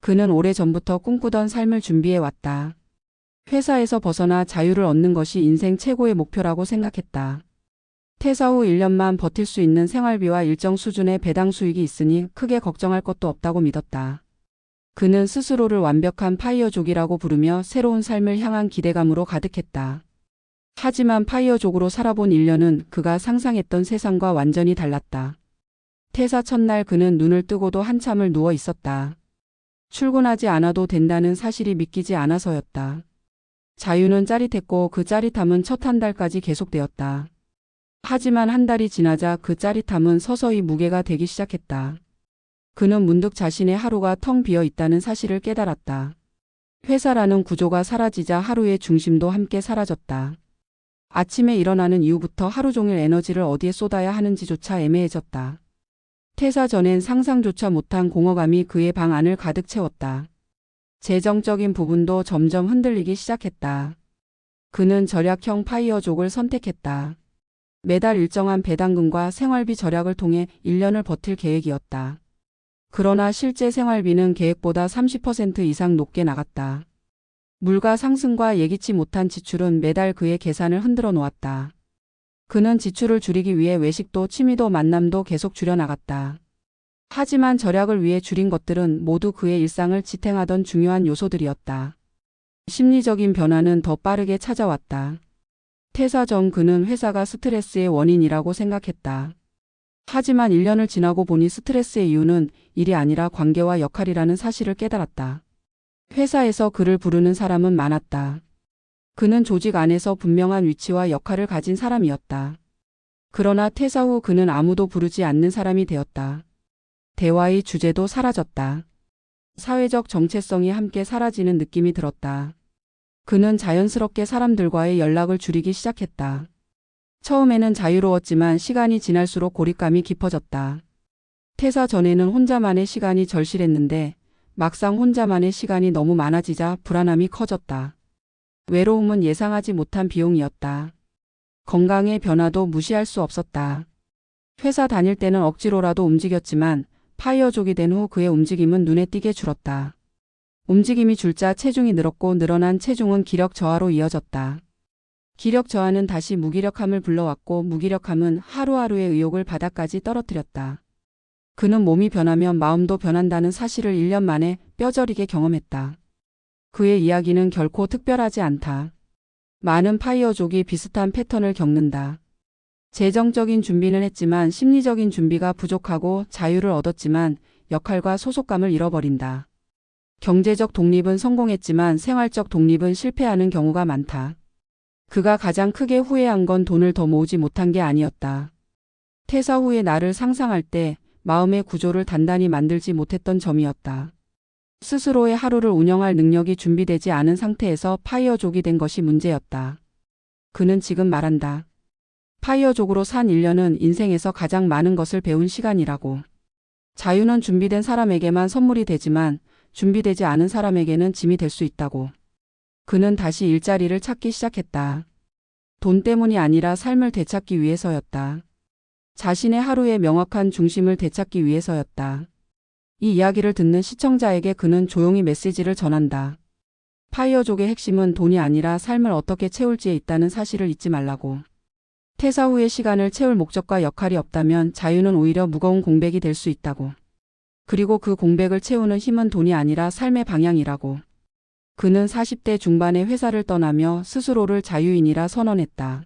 그는 오래전부터 꿈꾸던 삶을 준비해 왔다. 회사에서 벗어나 자유를 얻는 것이 인생 최고의 목표라고 생각했다. 퇴사 후 1년만 버틸 수 있는 생활비와 일정 수준의 배당 수익이 있으니 크게 걱정할 것도 없다고 믿었다. 그는 스스로를 완벽한 파이어족이라고 부르며 새로운 삶을 향한 기대감으로 가득했다. 하지만 파이어족으로 살아본 1년은 그가 상상했던 세상과 완전히 달랐다. 퇴사 첫날 그는 눈을 뜨고도 한참을 누워 있었다. 출근하지 않아도 된다는 사실이 믿기지 않아서였다. 자유는 짜릿했고 그 짜릿함은 첫 한 달까지 계속되었다. 하지만 한 달이 지나자 그 짜릿함은 서서히 무게가 되기 시작했다. 그는 문득 자신의 하루가 텅 비어 있다는 사실을 깨달았다. 회사라는 구조가 사라지자 하루의 중심도 함께 사라졌다. 아침에 일어나는 이후부터 하루 종일 에너지를 어디에 쏟아야 하는지조차 애매해졌다. 퇴사 전엔 상상조차 못한 공허감이 그의 방 안을 가득 채웠다. 재정적인 부분도 점점 흔들리기 시작했다. 그는 절약형 파이어족을 선택했다. 매달 일정한 배당금과 생활비 절약을 통해 1년을 버틸 계획이었다. 그러나 실제 생활비는 계획보다 30% 이상 높게 나갔다. 물가 상승과 예기치 못한 지출은 매달 그의 계산을 흔들어 놓았다. 그는 지출을 줄이기 위해 외식도 취미도 만남도 계속 줄여나갔다. 하지만 절약을 위해 줄인 것들은 모두 그의 일상을 지탱하던 중요한 요소들이었다. 심리적인 변화는 더 빠르게 찾아왔다. 퇴사 전 그는 회사가 스트레스의 원인이라고 생각했다. 하지만 1년을 지나고 보니 스트레스의 이유는 일이 아니라 관계와 역할이라는 사실을 깨달았다. 회사에서 그를 부르는 사람은 많았다. 그는 조직 안에서 분명한 위치와 역할을 가진 사람이었다. 그러나 퇴사 후 그는 아무도 부르지 않는 사람이 되었다. 대화의 주제도 사라졌다. 사회적 정체성이 함께 사라지는 느낌이 들었다. 그는 자연스럽게 사람들과의 연락을 줄이기 시작했다. 처음에는 자유로웠지만 시간이 지날수록 고립감이 깊어졌다. 퇴사 전에는 혼자만의 시간이 절실했는데 막상 혼자만의 시간이 너무 많아지자 불안함이 커졌다. 외로움은 예상하지 못한 비용이었다. 건강의 변화도 무시할 수 없었다. 회사 다닐 때는 억지로라도 움직였지만 파이어족이 된 후 그의 움직임은 눈에 띄게 줄었다. 움직임이 줄자 체중이 늘었고 늘어난 체중은 기력 저하로 이어졌다. 기력 저하는 다시 무기력함을 불러왔고 무기력함은 하루하루의 의욕을 바닥까지 떨어뜨렸다. 그는 몸이 변하면 마음도 변한다는 사실을 1년 만에 뼈저리게 경험했다. 그의 이야기는 결코 특별하지 않다. 많은 파이어족이 비슷한 패턴을 겪는다. 재정적인 준비는 했지만 심리적인 준비가 부족하고 자유를 얻었지만 역할과 소속감을 잃어버린다. 경제적 독립은 성공했지만 생활적 독립은 실패하는 경우가 많다. 그가 가장 크게 후회한 건 돈을 더 모으지 못한 게 아니었다. 퇴사 후의 나를 상상할 때 마음의 구조를 단단히 만들지 못했던 점이었다. 스스로의 하루를 운영할 능력이 준비되지 않은 상태에서 파이어족이 된 것이 문제였다. 그는 지금 말한다. 파이어족으로 산 1년은 인생에서 가장 많은 것을 배운 시간이라고. 자유는 준비된 사람에게만 선물이 되지만 준비되지 않은 사람에게는 짐이 될 수 있다고. 그는 다시 일자리를 찾기 시작했다. 돈 때문이 아니라 삶을 되찾기 위해서였다. 자신의 하루의 명확한 중심을 되찾기 위해서였다. 이 이야기를 듣는 시청자에게 그는 조용히 메시지를 전한다. 파이어족의 핵심은 돈이 아니라 삶을 어떻게 채울지에 있다는 사실을 잊지 말라고. 퇴사 후의 시간을 채울 목적과 역할이 없다면 자유는 오히려 무거운 공백이 될 수 있다고. 그리고 그 공백을 채우는 힘은 돈이 아니라 삶의 방향이라고. 그는 40대 중반에 회사를 떠나며 스스로를 자유인이라 선언했다.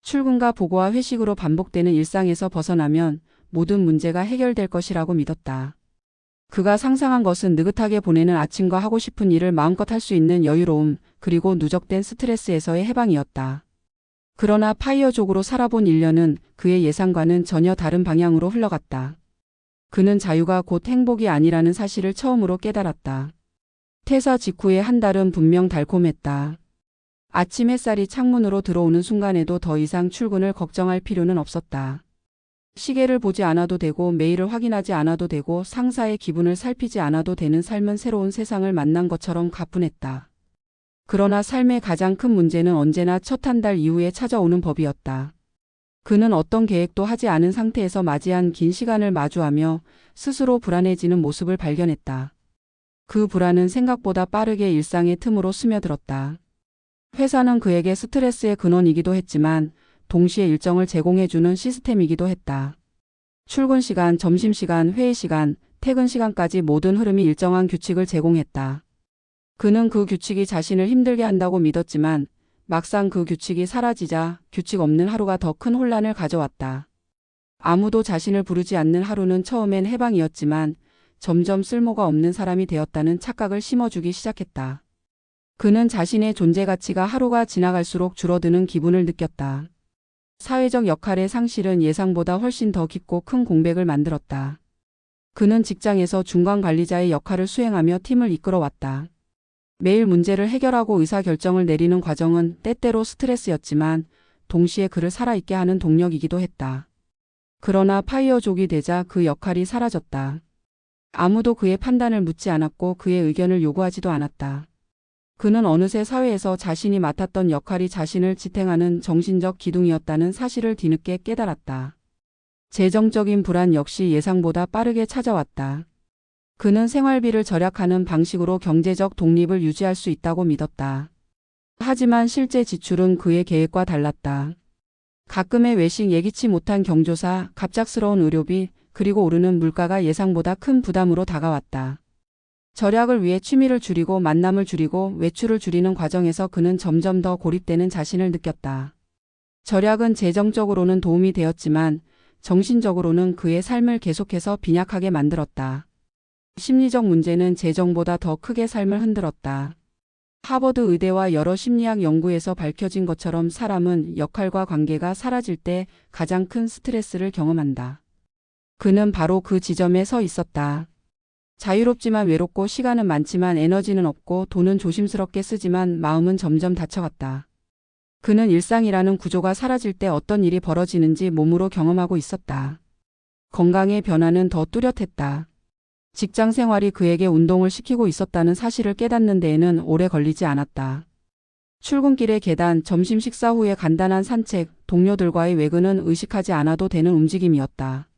출근과 보고와 회식으로 반복되는 일상에서 벗어나면 모든 문제가 해결될 것이라고 믿었다. 그가 상상한 것은 느긋하게 보내는 아침과 하고 싶은 일을 마음껏 할 수 있는 여유로움, 그리고 누적된 스트레스에서의 해방이었다. 그러나 파이어족으로 살아본 1년은 그의 예상과는 전혀 다른 방향으로 흘러갔다. 그는 자유가 곧 행복이 아니라는 사실을 처음으로 깨달았다. 퇴사 직후의 한 달은 분명 달콤했다. 아침 햇살이 창문으로 들어오는 순간에도 더 이상 출근을 걱정할 필요는 없었다. 시계를 보지 않아도 되고 메일을 확인하지 않아도 되고 상사의 기분을 살피지 않아도 되는 삶은 새로운 세상을 만난 것처럼 가뿐했다. 그러나 삶의 가장 큰 문제는 언제나 첫 한 달 이후에 찾아오는 법이었다. 그는 어떤 계획도 하지 않은 상태에서 맞이한 긴 시간을 마주하며 스스로 불안해지는 모습을 발견했다. 그 불안은 생각보다 빠르게 일상의 틈으로 스며들었다. 회사는 그에게 스트레스의 근원이기도 했지만 동시에 일정을 제공해주는 시스템이기도 했다. 출근 시간, 점심시간, 회의 시간, 퇴근 시간까지 모든 흐름이 일정한 규칙을 제공했다. 그는 그 규칙이 자신을 힘들게 한다고 믿었지만 막상 그 규칙이 사라지자 규칙 없는 하루가 더 큰 혼란을 가져왔다. 아무도 자신을 부르지 않는 하루는 처음엔 해방이었지만 점점 쓸모가 없는 사람이 되었다는 착각을 심어주기 시작했다. 그는 자신의 존재 가치가 하루가 지나갈수록 줄어드는 기분을 느꼈다. 사회적 역할의 상실은 예상보다 훨씬 더 깊고 큰 공백을 만들었다. 그는 직장에서 중간 관리자의 역할을 수행하며 팀을 이끌어왔다. 매일 문제를 해결하고 의사결정을 내리는 과정은 때때로 스트레스였지만 동시에 그를 살아있게 하는 동력이기도 했다. 그러나 파이어족이 되자 그 역할이 사라졌다. 아무도 그의 판단을 묻지 않았고 그의 의견을 요구하지도 않았다. 그는 어느새 사회에서 자신이 맡았던 역할이 자신을 지탱하는 정신적 기둥이었다는 사실을 뒤늦게 깨달았다. 재정적인 불안 역시 예상보다 빠르게 찾아왔다. 그는 생활비를 절약하는 방식으로 경제적 독립을 유지할 수 있다고 믿었다. 하지만 실제 지출은 그의 계획과 달랐다. 가끔의 외식, 예기치 못한 경조사, 갑작스러운 의료비, 그리고 오르는 물가가 예상보다 큰 부담으로 다가왔다. 절약을 위해 취미를 줄이고 만남을 줄이고 외출을 줄이는 과정에서 그는 점점 더 고립되는 자신을 느꼈다. 절약은 재정적으로는 도움이 되었지만 정신적으로는 그의 삶을 계속해서 빈약하게 만들었다. 심리적 문제는 재정보다 더 크게 삶을 흔들었다. 하버드 의대와 여러 심리학 연구에서 밝혀진 것처럼 사람은 역할과 관계가 사라질 때 가장 큰 스트레스를 경험한다. 그는 바로 그 지점에 서 있었다. 자유롭지만 외롭고 시간은 많지만 에너지는 없고 돈은 조심스럽게 쓰지만 마음은 점점 닫혀갔다. 그는 일상이라는 구조가 사라질 때 어떤 일이 벌어지는지 몸으로 경험하고 있었다. 건강의 변화는 더 뚜렷했다. 직장 생활이 그에게 운동을 시키고 있었다는 사실을 깨닫는 데에는 오래 걸리지 않았다. 출근길의 계단, 점심 식사 후에 간단한 산책, 동료들과의 외근은 의식하지 않아도 되는 움직임이었다.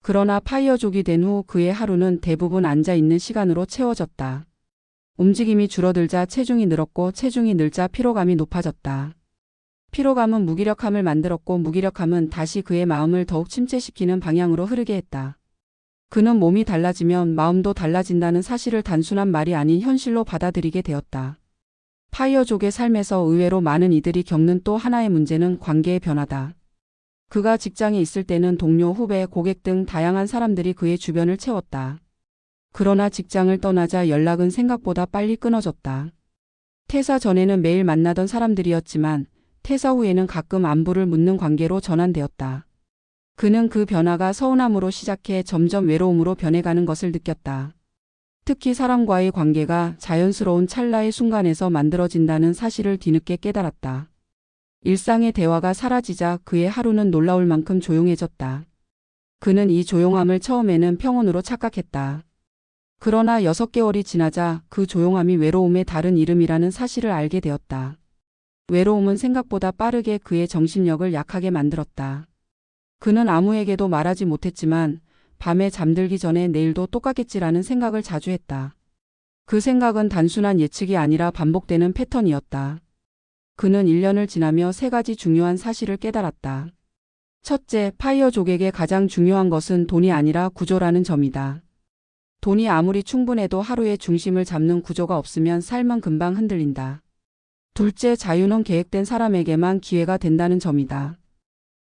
그러나 파이어족이 된 후 그의 하루는 대부분 앉아있는 시간으로 채워졌다. 움직임이 줄어들자 체중이 늘었고 체중이 늘자 피로감이 높아졌다. 피로감은 무기력함을 만들었고 무기력함은 다시 그의 마음을 더욱 침체시키는 방향으로 흐르게 했다. 그는 몸이 달라지면 마음도 달라진다는 사실을 단순한 말이 아닌 현실로 받아들이게 되었다. 파이어족의 삶에서 의외로 많은 이들이 겪는 또 하나의 문제는 관계의 변화다. 그가 직장에 있을 때는 동료, 후배, 고객 등 다양한 사람들이 그의 주변을 채웠다. 그러나 직장을 떠나자 연락은 생각보다 빨리 끊어졌다. 퇴사 전에는 매일 만나던 사람들이었지만 퇴사 후에는 가끔 안부를 묻는 관계로 전환되었다. 그는 그 변화가 서운함으로 시작해 점점 외로움으로 변해가는 것을 느꼈다. 특히 사람과의 관계가 자연스러운 찰나의 순간에서 만들어진다는 사실을 뒤늦게 깨달았다. 일상의 대화가 사라지자 그의 하루는 놀라울 만큼 조용해졌다. 그는 이 조용함을 처음에는 평온으로 착각했다. 그러나 6개월이 지나자 그 조용함이 외로움의 다른 이름이라는 사실을 알게 되었다. 외로움은 생각보다 빠르게 그의 정신력을 약하게 만들었다. 그는 아무에게도 말하지 못했지만 밤에 잠들기 전에 내일도 똑같겠지라는 생각을 자주 했다. 그 생각은 단순한 예측이 아니라 반복되는 패턴이었다. 그는 1년을 지나며 3가지 중요한 사실을 깨달았다. 첫째, 파이어족에게 가장 중요한 것은 돈이 아니라 구조라는 점이다. 돈이 아무리 충분해도 하루의 중심을 잡는 구조가 없으면 삶은 금방 흔들린다. 둘째, 자유는 계획된 사람에게만 기회가 된다는 점이다.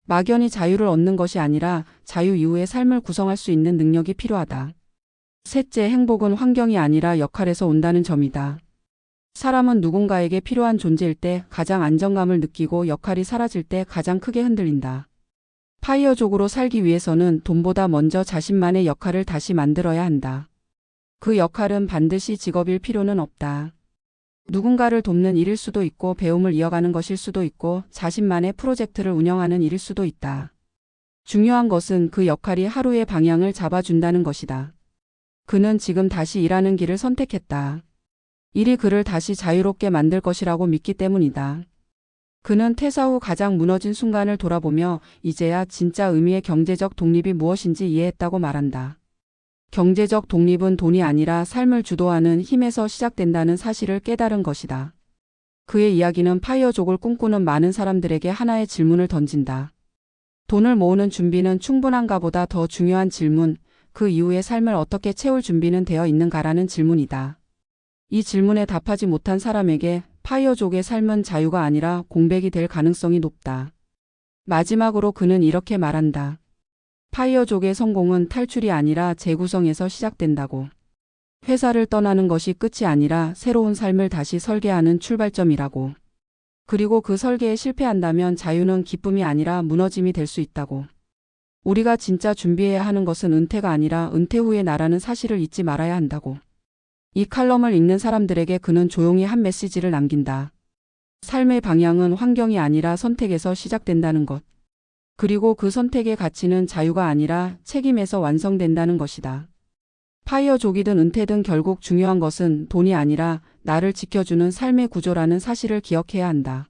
막연히 자유를 얻는 것이 아니라 자유 이후의 삶을 구성할 수 있는 능력이 필요하다. 셋째, 행복은 환경이 아니라 역할에서 온다는 점이다. 사람은 누군가에게 필요한 존재일 때 가장 안정감을 느끼고 역할이 사라질 때 가장 크게 흔들린다. 파이어족으로 살기 위해서는 돈보다 먼저 자신만의 역할을 다시 만들어야 한다. 그 역할은 반드시 직업일 필요는 없다. 누군가를 돕는 일일 수도 있고 배움을 이어가는 것일 수도 있고 자신만의 프로젝트를 운영하는 일일 수도 있다. 중요한 것은 그 역할이 하루의 방향을 잡아준다는 것이다. 그는 지금 다시 일하는 길을 선택했다. 일이 그를 다시 자유롭게 만들 것이라고 믿기 때문이다. 그는 퇴사 후 가장 무너진 순간을 돌아보며 이제야 진짜 의미의 경제적 독립이 무엇인지 이해했다고 말한다. 경제적 독립은 돈이 아니라 삶을 주도하는 힘에서 시작된다는 사실을 깨달은 것이다. 그의 이야기는 파이어족을 꿈꾸는 많은 사람들에게 하나의 질문을 던진다. 돈을 모으는 준비는 충분한가 보다 더 중요한 질문, 그 이후의 삶을 어떻게 채울 준비는 되어 있는가라는 질문이다. 이 질문에 답하지 못한 사람에게 파이어족의 삶은 자유가 아니라 공백이 될 가능성이 높다. 마지막으로 그는 이렇게 말한다. 파이어족의 성공은 탈출이 아니라 재구성에서 시작된다고. 회사를 떠나는 것이 끝이 아니라 새로운 삶을 다시 설계하는 출발점이라고. 그리고 그 설계에 실패한다면 자유는 기쁨이 아니라 무너짐이 될 수 있다고. 우리가 진짜 준비해야 하는 것은 은퇴가 아니라 은퇴 후의 나라는 사실을 잊지 말아야 한다고. 이 칼럼을 읽는 사람들에게 그는 조용히 한 메시지를 남긴다. 삶의 방향은 환경이 아니라 선택에서 시작된다는 것. 그리고 그 선택의 가치는 자유가 아니라 책임에서 완성된다는 것이다. 파이어족이든 은퇴든 결국 중요한 것은 돈이 아니라 나를 지켜주는 삶의 구조라는 사실을 기억해야 한다.